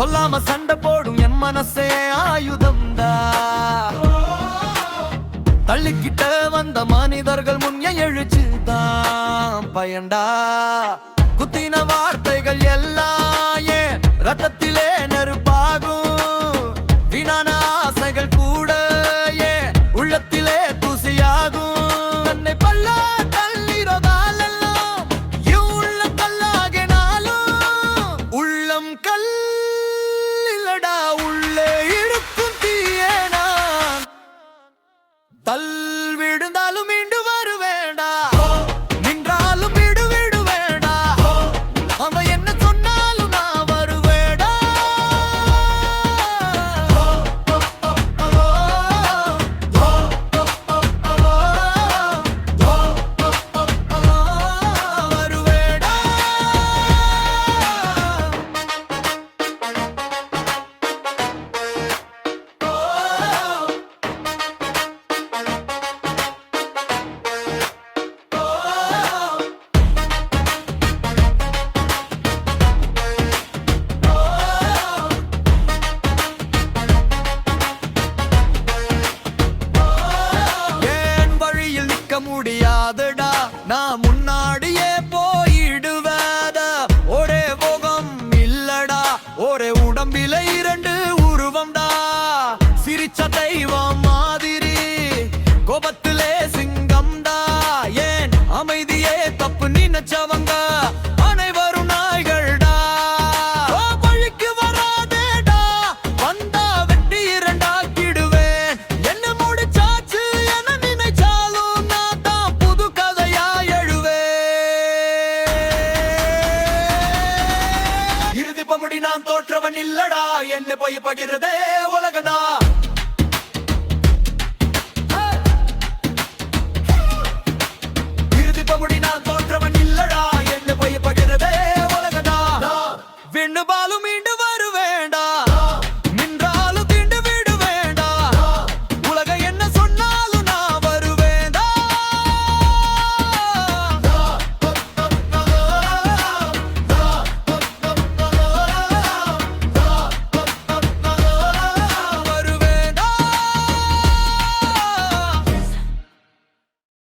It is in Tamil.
சொல்லாம சண்டை போடும் என் மனசே ஆயுதம்டா. தள்ளிக்கிட்ட வந்த மனிதர்கள் முன் எழுச்சுதான் பயன்டா. குத்தின வார்த்தைகள் எல்லாம் ஏன் ரத்தத்திலே நெருப்பாகும். வீணான ஆசைகள் கூட ஏன் உள்ளத்திலே தூசியாகும். தன்னை பல்ல தள்ளிரோதாலெல்லாம் உள்ள கல்லாகினாலும் உள்ளம் கல்லிலடா உள்ளே இருக்கும் தீயேனா. தல் விழுந்தாலும் மீண்டு வருவேண்டா, நின்றாலும் விடு விடுவேண்டா. அவன் என்ன சொன்னாலும் நான் வருவேடா. வருவேடா. ஏன் வழியில் நிற்க முடியாதுடா, நான் முன்னாடியே போயிடுவேடா. ஒரே போகம் இல்லடா, ஒரே உடம்பில இரண்டு உருவம்டா. சிரிச்ச தெய்வம் மாதிரி கோபத்திலே சிங்கம்டா. ஏன் அமைதியே தப்பு நினைச்சவங்க அனைவரும் நாய்கள்டா. வழிக்கு வராதேடா, வந்தா வெட்டி இரண்டாக்கிடுவேன். என்ன முடிச்சாச்சு என நினைச்சாலும் நான் தான் புது கதையா எழுவேன். இறுதி பகுடி நான் தோற்றவன் இல்லடா, என்ன போய் பகிர்றதே உலகதா.